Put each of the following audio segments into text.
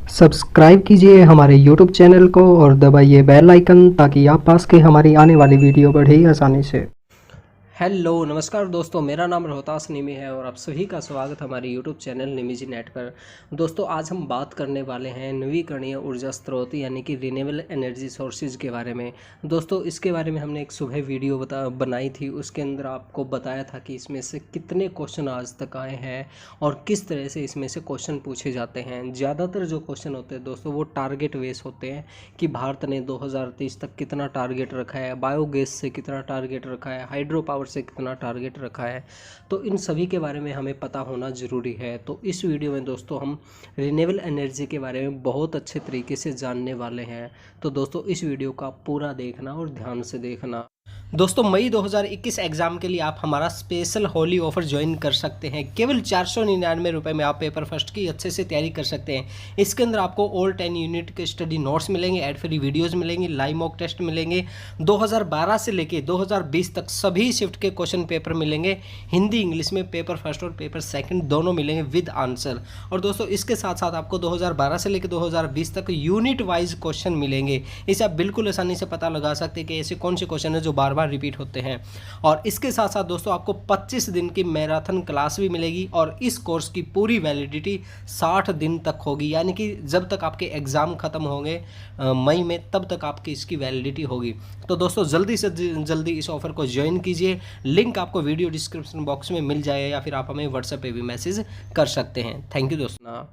Subscribe कीजिए हमारे YouTube channel को और दबाइए बेल आइकन ताकि आप पास के हमारी आने वाली वीडियो बढ़े आसानी से। हेलो नमस्कार दोस्तों, मेरा नाम रोहतास निमी है और आप सभी का स्वागत हमारे YouTube चैनल निमी जी नेट पर। दोस्तों आज हम बात करने वाले हैं नवीकरणीय ऊर्जा स्रोत यानी कि रिन्यूएबल एनर्जी सोर्सेज के बारे में। दोस्तों इसके बारे में हमने एक सुबह वीडियो बनाई थी, उसके अंदर आपको बताया था कि इसमें से कितने क्वेश्चन आज तक आए हैं और किस तरह से इसमें से क्वेश्चन पूछे जाते हैं। ज़्यादातर जो क्वेश्चन होते हैं दोस्तों वो टारगेट बेस होते हैं कि भारत ने 2030 तक कितना टारगेट रखा है, बायोगैस से कितना टारगेट रखा है, हाइड्रो पावर से कितना टारगेट रखा है। तो इन सभी के बारे में हमें पता होना ज़रूरी है। तो इस वीडियो में दोस्तों हम रिन्यूएबल एनर्जी के बारे में बहुत अच्छे तरीके से जानने वाले हैं। तो दोस्तों इस वीडियो का पूरा देखना और ध्यान से देखना। दोस्तों मई 2021 एग्ज़ाम के लिए आप हमारा स्पेशल होली ऑफर ज्वाइन कर सकते हैं। केवल 499 रुपये में आप पेपर फर्स्ट की अच्छे से तैयारी कर सकते हैं। इसके अंदर आपको ऑल 10 यूनिट के स्टडी नोट्स मिलेंगे, एड फ्री वीडियोस मिलेंगे, लाइव मॉक टेस्ट मिलेंगे, 2012 से लेके 2020 तक सभी शिफ्ट के क्वेश्चन पेपर मिलेंगे। हिंदी इंग्लिश में पेपर फर्स्ट और पेपर सेकंड दोनों मिलेंगे विद आंसर। और दोस्तों इसके साथ साथ आपको 2012 से लेकर 2020 तक यूनिट वाइज क्वेश्चन मिलेंगे। इसे आप बिल्कुल आसानी से पता लगा सकते हैं कि ऐसे कौन से क्वेश्चन है जो बार बार रिपीट होते हैं। और इसके साथ साथ दोस्तों आपको 25 दिन की मैराथन क्लास भी मिलेगी और इस कोर्स की पूरी वैलिडिटी 60 दिन तक होगी, यानी कि जब तक आपके एग्ज़ाम ख़त्म होंगे मई में तब तक आपकी इसकी वैलिडिटी होगी। तो दोस्तों जल्दी से जल्दी इस ऑफर को ज्वाइन कीजिए। लिंक आपको वीडियो डिस्क्रिप्शन बॉक्स में मिल जाएगा या फिर आप हमें व्हाट्सएप पे भी मैसेज कर सकते हैं। थैंक यू दोस्तों।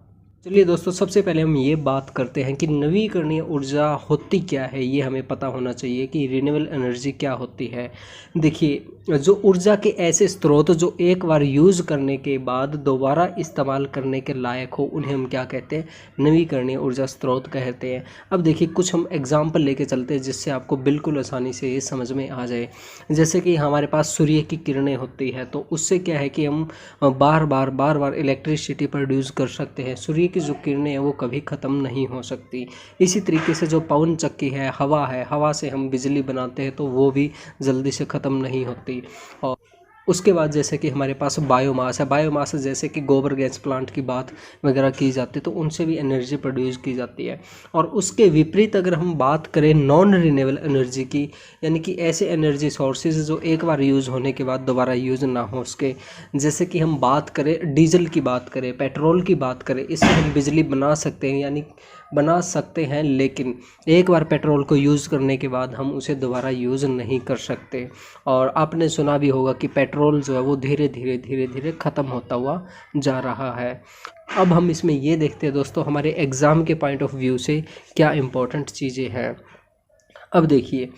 चलिए दोस्तों सबसे पहले हम ये बात करते हैं कि नवीकरणीय ऊर्जा होती क्या है। ये हमें पता होना चाहिए कि रिन्यूएबल एनर्जी क्या होती है। देखिए जो ऊर्जा के ऐसे स्रोत जो एक बार यूज़ करने के बाद दोबारा इस्तेमाल करने के लायक हो उन्हें हम क्या कहते हैं, नवीकरणीय ऊर्जा स्रोत कहते हैं। अब देखिए कुछ हम एग्जाम्पल लेके चलते हैं जिससे आपको बिल्कुल आसानी से ये समझ में आ जाए। जैसे कि हमारे पास सूर्य की किरणें होती है तो उससे क्या है कि हम बार बार इलेक्ट्रिसिटी प्रोड्यूस कर सकते हैं। सूर्य की जो किरणें हैं वो कभी ख़त्म नहीं हो सकती। इसी तरीके से जो पवन चक्की है, हवा से हम बिजली बनाते हैं तो वो भी जल्दी से ख़त्म नहीं होती। और उसके बाद जैसे कि हमारे पास बायोमास है, बायोमास जैसे कि गोबर गैस प्लांट की बात वगैरह की जाती है तो उनसे भी एनर्जी प्रोड्यूस की जाती है। और उसके विपरीत अगर हम बात करें नॉन रिन्यूएबल एनर्जी की, यानी कि ऐसे एनर्जी सोर्सेज जो एक बार यूज़ होने के बाद दोबारा यूज़ ना हो उसके, जैसे कि हम बात करें डीजल की बात करें, पेट्रोल की बात करें, इससे हम बिजली बना सकते हैं, यानी बना सकते हैं, लेकिन एक बार पेट्रोल को यूज़ करने के बाद हम उसे दोबारा यूज़ नहीं कर सकते। और आपने सुना भी होगा कि पेट्रोल जो है वो धीरे धीरे ख़त्म होता हुआ जा रहा है। अब हम इसमें ये देखते हैं दोस्तों हमारे एग्ज़ाम के पॉइंट ऑफ व्यू से क्या इम्पोर्टेंट चीज़ें हैं। अब देखिए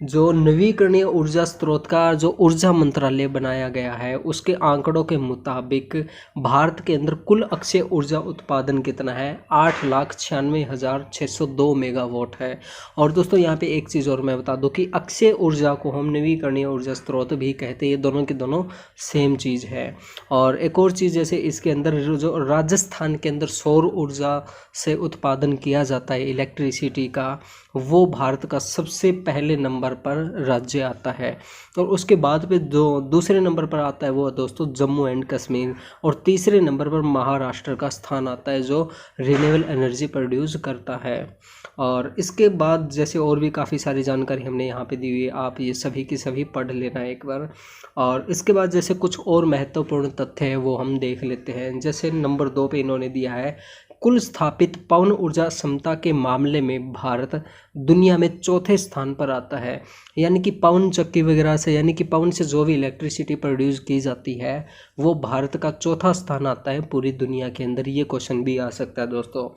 जो नवीकरणीय ऊर्जा स्रोत का जो ऊर्जा मंत्रालय बनाया गया है उसके आंकड़ों के मुताबिक भारत के अंदर कुल अक्षय ऊर्जा उत्पादन कितना है, 8,96,602 मेगावाट है। और दोस्तों यहाँ पे एक चीज़ और मैं बता दूं कि अक्षय ऊर्जा को हम नवीकरणीय ऊर्जा स्रोत भी कहते हैं, ये दोनों के दोनों सेम चीज़ है। और एक और चीज़ जैसे इसके अंदर जो राजस्थान के अंदर सौर ऊर्जा से उत्पादन किया जाता है इलेक्ट्रिसिटी का, वो भारत का सबसे पहले नंबर पर राज्य आता है। और उसके बाद पे जो दूसरे नंबर पर आता है वो दोस्तों जम्मू एंड कश्मीर, और तीसरे नंबर पर महाराष्ट्र का स्थान आता है जो रिन्यूएबल एनर्जी प्रोड्यूस करता है। और इसके बाद जैसे और भी काफ़ी सारी जानकारी हमने यहाँ पे दी हुई है, आप ये सभी की सभी पढ़ लेना एक बार। और इसके बाद जैसे कुछ और महत्वपूर्ण तथ्य है वो हम देख लेते हैं। जैसे नंबर 2 पे इन्होंने दिया है कुल स्थापित पवन ऊर्जा क्षमता के मामले में भारत दुनिया में चौथे स्थान पर आता है। यानी कि पवन चक्की वगैरह से, यानी कि पवन से जो भी इलेक्ट्रिसिटी प्रोड्यूस की जाती है वो भारत का चौथा स्थान आता है पूरी दुनिया के अंदर। ये क्वेश्चन भी आ सकता है दोस्तों।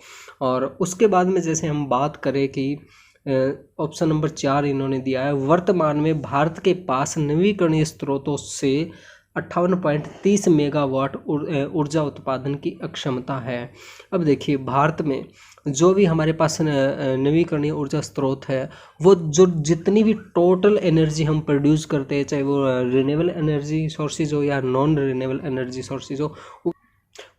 और उसके बाद में जैसे हम बात करें कि ऑप्शन नंबर 4 इन्होंने दिया है वर्तमान में भारत के पास नवीकरणीय स्रोतों से 58.30 मेगावाट ऊर्जा उत्पादन की अक्षमता है। अब देखिए भारत में जो भी हमारे पास नवीकरणीय ऊर्जा स्रोत है वो जो जितनी भी टोटल एनर्जी हम प्रोड्यूस करते हैं, चाहे वो रिन्यूएबल एनर्जी सोर्सेज हो या नॉन रिन्यूएबल एनर्जी सोर्सेज हो,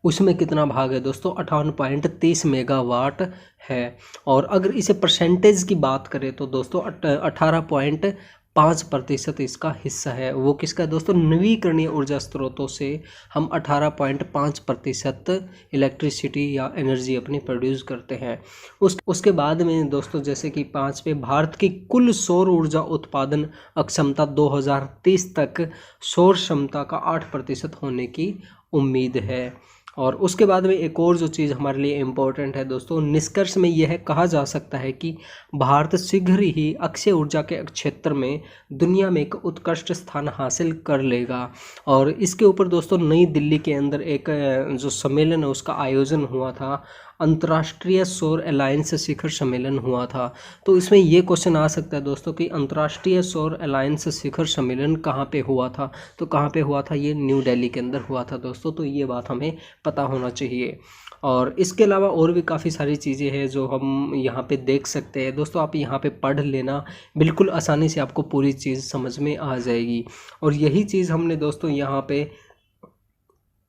उसमें कितना भाग है दोस्तों, 58.30 मेगावाट है। और अगर इसे परसेंटेज की बात करें तो दोस्तों 18.5 5% इसका हिस्सा है। वो किसका दोस्तों? नवीकरणीय ऊर्जा स्रोतों से हम 18.5% इलेक्ट्रिसिटी या एनर्जी अपनी प्रोड्यूस करते हैं। उसके बाद में दोस्तों जैसे कि 5 पे, भारत की कुल सौर ऊर्जा उत्पादन अक्षमता 2030 तक सौर क्षमता का 8% होने की उम्मीद है। और उसके बाद में एक और जो चीज़ हमारे लिए इम्पोर्टेंट है दोस्तों, निष्कर्ष में यह कहा जा सकता है कि भारत शीघ्र ही अक्षय ऊर्जा के क्षेत्र में दुनिया में एक उत्कृष्ट स्थान हासिल कर लेगा। और इसके ऊपर दोस्तों नई दिल्ली के अंदर एक जो सम्मेलन है उसका आयोजन हुआ था, अंतर्राष्ट्रीय सौर अलायंस शिखर सम्मेलन हुआ था। तो इसमें ये क्वेश्चन आ सकता है दोस्तों कि अंतर्राष्ट्रीय सौर अलायंस शिखर सम्मेलन कहाँ पे हुआ था? तो कहाँ पे हुआ था? ये न्यू दिल्ली के अंदर हुआ था दोस्तों। तो ये बात हमें पता होना चाहिए। और इसके अलावा और भी काफ़ी सारी चीज़ें हैं जो हम यहाँ पे देख सकते हैं दोस्तों। आप यहाँ पे पढ़ लेना, बिल्कुल आसानी से आपको पूरी चीज़ समझ में आ जाएगी। और यही चीज़ हमने दोस्तों यहाँ पे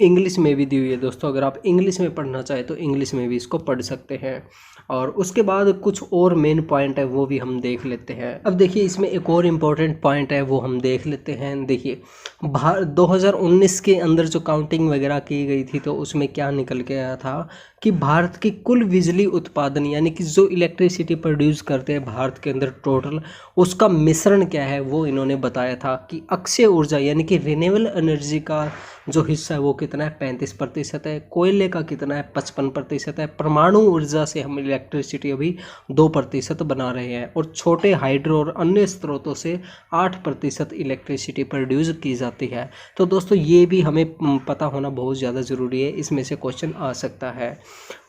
इंग्लिश में भी दी हुई है दोस्तों। अगर आप इंग्लिश में पढ़ना चाहें तो इंग्लिश में भी इसको पढ़ सकते हैं। और उसके बाद कुछ और मेन पॉइंट है वो भी हम देख लेते हैं। अब देखिए इसमें एक और इम्पोर्टेंट पॉइंट है वो हम देख लेते हैं। देखिए 2019 के अंदर जो काउंटिंग वगैरह की गई थी तो उसमें क्या निकल के आया था कि भारत की कुल बिजली उत्पादन, यानी कि जो इलेक्ट्रिसिटी प्रोड्यूस करते हैं भारत के अंदर टोटल, उसका मिश्रण क्या है वो इन्होंने बताया था कि अक्षय ऊर्जा यानी कि रिन्यूएबल एनर्जी का जो हिस्सा है वो कितना है? 35% है। कोयले का कितना है? 55% है। परमाणु ऊर्जा से हम इलेक्ट्रिसिटी अभी 2% बना रहे हैं। और छोटे हाइड्रो और अन्य स्रोतों से 8% इलेक्ट्रिसिटी प्रोड्यूस की जाती है। तो दोस्तों ये भी हमें पता होना बहुत ज़्यादा ज़रूरी है, इसमें से क्वेश्चन आ सकता है।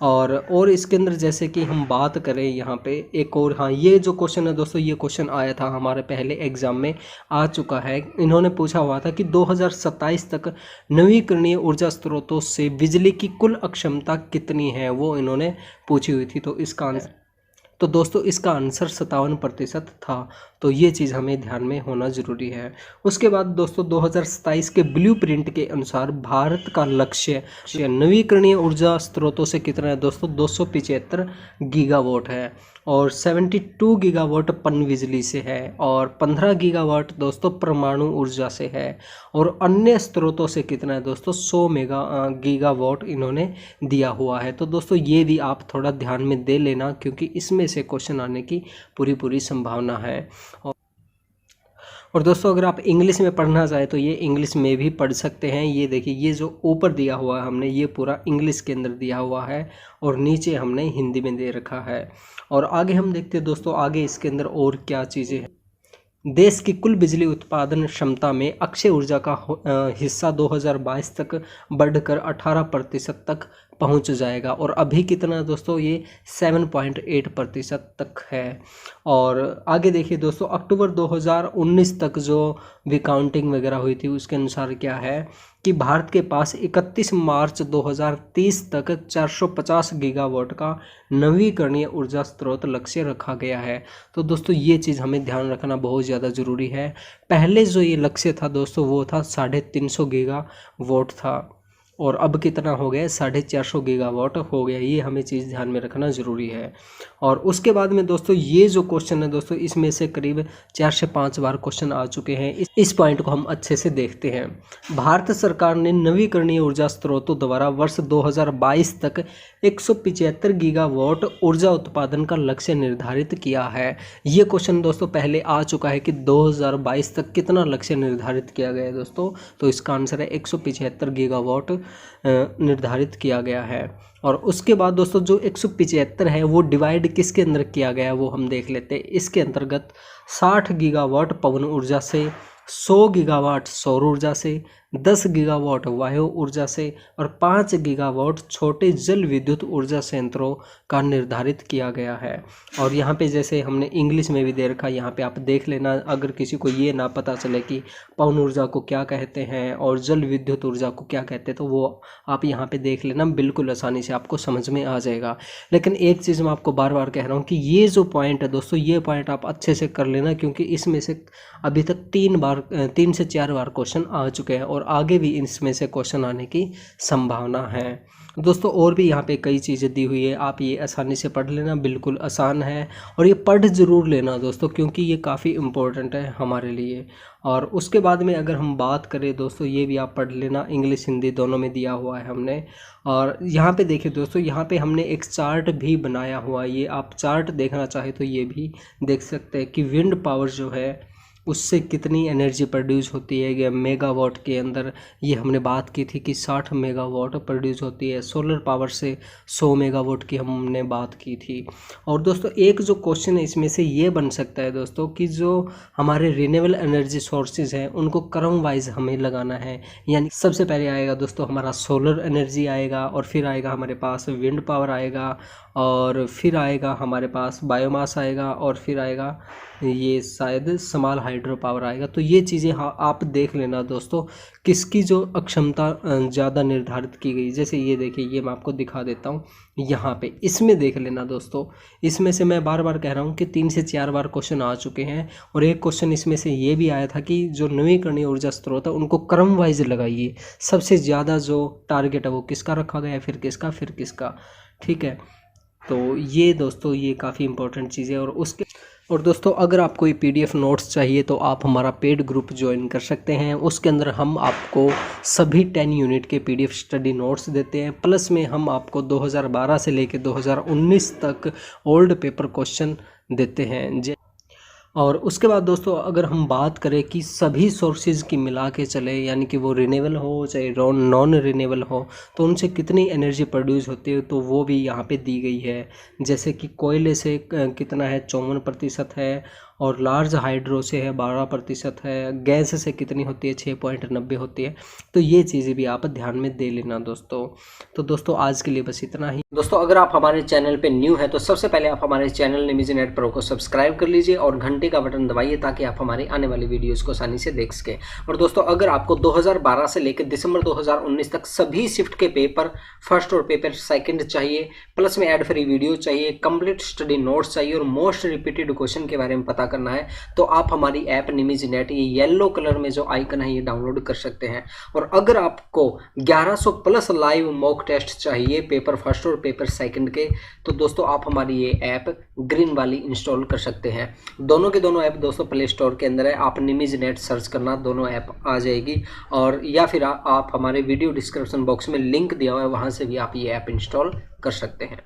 और इसके अंदर जैसे कि हम बात करें यहाँ पे एक और, हाँ ये जो क्वेश्चन है दोस्तों, ये क्वेश्चन आया था हमारे पहले एग्जाम में आ चुका है। इन्होंने पूछा हुआ था कि 2027 तक नवीकरणीय ऊर्जा स्रोतों से बिजली की कुल अक्षमता कितनी है, वो इन्होंने पूछी हुई थी। तो दोस्तों इसका आंसर 57% था। तो ये चीज़ हमें ध्यान में होना ज़रूरी है। उसके बाद दोस्तों 2027 के ब्लूप्रिंट के अनुसार भारत का लक्ष्य नवीकरणीय ऊर्जा स्रोतों से कितना है दोस्तों? 275 गीगावाट है। और 72 गीगावाट पन बिजली से है। और 15 गीगावाट दोस्तों परमाणु ऊर्जा से है। और अन्य स्रोतों से कितना है दोस्तों? 100 गीगावाट इन्होंने दिया हुआ है। तो दोस्तों ये भी आप थोड़ा ध्यान में दे लेना, क्योंकि इसमें से क्वेश्चन आने की पूरी संभावना है। और दोस्तों अगर आप इंग्लिश में पढ़ना चाहें तो ये इंग्लिश में भी पढ़ सकते हैं। ये देखिए, ये जो ऊपर दिया हुआ है हमने, ये पूरा इंग्लिश के अंदर दिया हुआ है और नीचे हमने हिंदी में दे रखा है। और आगे हम देखते हैं दोस्तों, आगे इसके अंदर और क्या चीज़ें हैं। देश की कुल बिजली उत्पादन क्षमता में अक्षय ऊर्जा का हिस्सा 2022 तक बढ़कर 18% तक पहुंच जाएगा। और अभी कितना दोस्तों? ये 7.8% तक है। और आगे देखिए दोस्तों, अक्टूबर 2019 तक जो भी काउंटिंग वगैरह हुई थी उसके अनुसार क्या है कि भारत के पास 31 मार्च 2030 तक 450 गीगावाट का नवीकरणीय ऊर्जा स्रोत लक्ष्य रखा गया है। तो दोस्तों ये चीज़ हमें ध्यान रखना बहुत ज़्यादा ज़रूरी है। पहले जो ये लक्ष्य था दोस्तों वो था 350 गीगावाट था, और अब कितना हो गया? 450 गीगावाट हो गया। ये हमें चीज़ ध्यान में रखना ज़रूरी है। और उसके बाद में दोस्तों ये जो क्वेश्चन है दोस्तों, इसमें से करीब 4 से 5 बार क्वेश्चन आ चुके हैं। इस पॉइंट को हम अच्छे से देखते हैं। भारत सरकार ने नवीकरणीय ऊर्जा स्रोतों द्वारा वर्ष 2022 तक 175 गीगावाट ऊर्जा उत्पादन का लक्ष्य निर्धारित किया है। ये क्वेश्चन दोस्तों पहले आ चुका है कि 2022 तक कितना लक्ष्य निर्धारित किया गया है दोस्तों। तो इसका आंसर है 175 गीगावाट निर्धारित किया गया है। और उसके बाद दोस्तों जो 175 है वो डिवाइड किसके अंदर किया गया है वो हम देख लेते हैं। इसके अंतर्गत 60 गीगावाट पवन ऊर्जा से, 100 गीगावाट सौर ऊर्जा से, 10 गीगावाट वायु ऊर्जा से और 5 गीगावाट छोटे जल विद्युत ऊर्जा संयंत्रों का निर्धारित किया गया है। और यहाँ पे जैसे हमने इंग्लिश में भी दे रखा, यहाँ पे आप देख लेना। अगर किसी को ये ना पता चले कि पवन ऊर्जा को क्या कहते हैं और जल विद्युत ऊर्जा को क्या कहते हैं, तो वो आप यहाँ पे देख लेना, बिल्कुल आसानी से आपको समझ में आ जाएगा। लेकिन एक चीज़ मैं आपको बार बार कह रहा हूँ कि ये जो पॉइंट है दोस्तों, ये पॉइंट आप अच्छे से कर लेना, क्योंकि इसमें से अभी तक 3 से 4 बार क्वेश्चन आ चुके हैं और आगे भी इसमें से क्वेश्चन आने की संभावना है। दोस्तों और भी यहाँ पे कई चीज़ें दी हुई है, आप ये आसानी से पढ़ लेना, बिल्कुल आसान है और ये पढ़ ज़रूर लेना दोस्तों, क्योंकि ये काफ़ी इम्पोर्टेंट है हमारे लिए। और उसके बाद में अगर हम बात करें दोस्तों, ये भी आप पढ़ लेना, इंग्लिश हिंदी दोनों में दिया हुआ है हमने। और यहाँ पे देखिए दोस्तों, यहाँ पे हमने एक चार्ट भी बनाया हुआ है, ये आप चार्ट देखना चाहे तो ये भी देख सकते हैं कि विंड पावर जो है उससे कितनी एनर्जी प्रोड्यूस होती है। ये मेगावाट के अंदर ये हमने बात की थी कि 60 मेगावाट प्रोड्यूस होती है। सोलर पावर से 100 मेगावाट की हमने बात की थी। और दोस्तों एक जो क्वेश्चन है इसमें से ये बन सकता है दोस्तों कि जो हमारे रिन्यूएबल एनर्जी सोर्सेज हैं उनको क्रम वाइज हमें लगाना है। यानी सबसे पहले आएगा दोस्तों हमारा सोलर एनर्जी आएगा, और फिर आएगा हमारे पास विंड पावर आएगा, और फिर आएगा हमारे पास बायोमास आएगा, और फिर आएगा ये शायद स्मॉल हाइड्रो पावर आएगा। तो ये चीज़ें हाँ आप देख लेना दोस्तों, किसकी जो अक्षमता ज़्यादा निर्धारित की गई। जैसे ये देखिए, ये मैं आपको दिखा देता हूँ यहाँ पे, इसमें देख लेना दोस्तों। इसमें से मैं बार बार कह रहा हूँ कि 3 से 4 बार क्वेश्चन आ चुके हैं, और एक क्वेश्चन इसमें से ये भी आया था कि जो नवीकरणीय ऊर्जा स्रोत है उनको क्रम वाइज लगाइए, सबसे ज़्यादा जो टारगेट है वो किसका रखा गया है, फिर किसका, फिर किसका। ठीक है, तो ये दोस्तों ये काफ़ी इंपॉर्टेंट चीज़ है। और दोस्तों अगर आपको ये PDF नोट्स चाहिए तो आप हमारा पेड ग्रुप ज्वाइन कर सकते हैं। उसके अंदर हम आपको सभी 10 यूनिट के PDF स्टडी नोट्स देते हैं, प्लस में हम आपको 2012 से लेकर 2019 तक ओल्ड पेपर क्वेश्चन देते हैं। और उसके बाद दोस्तों अगर हम बात करें कि सभी सोर्सेज की मिला के चले, यानी कि वो रिन्यूएबल हो चाहे नॉन रिन्यूएबल हो, तो उनसे कितनी एनर्जी प्रोड्यूस होती है तो वो भी यहाँ पे दी गई है। जैसे कि कोयले से कितना है, 54% है, और लार्ज हाइड्रो से है 12% है, गैस से कितनी होती है, 6.90 होती है। तो ये चीज़ें भी आप ध्यान में दे लेना दोस्तों। तो दोस्तों आज के लिए बस इतना ही। दोस्तों अगर आप हमारे चैनल पे न्यू हैं तो सबसे पहले आप हमारे चैनल निमिजी नेट प्रो को सब्सक्राइब कर लीजिए और घंटे का बटन दबाइए, ताकि आप हमारी आने वाली वीडियोस को आसानी से देख सकें। और दोस्तों अगर आपको 2012 से लेकर दिसंबर 2019 तक सभी शिफ्ट के पेपर फर्स्ट और पेपर सेकंड चाहिए, प्लस में एड फ्री वीडियो चाहिए, कंप्लीट स्टडी नोट्स चाहिए, और मोस्ट रिपीटेड क्वेश्चन के बारे में पता करना है, तो आप हमारी ऐप निमिजी नेट, ये येलो कलर में जो आइकन है, ये डाउनलोड कर सकते हैं। और अगर आपको 1100 प्लस लाइव मॉक टेस्ट चाहिए पेपर फर्स्ट और पेपर सेकंड के, तो दोस्तों आप हमारी ये ऐप ग्रीन वाली इंस्टॉल कर सकते हैं। दोनों के दोनों ऐप दोस्तों प्ले स्टोर के अंदर है, आप निमिजी नेट सर्च करना, दोनों ऐप आ जाएगी। और या फिर आप हमारे वीडियो डिस्क्रिप्शन बॉक्स में लिंक दिया हुआ है, वहाँ से भी आप ये ऐप इंस्टॉल कर सकते हैं।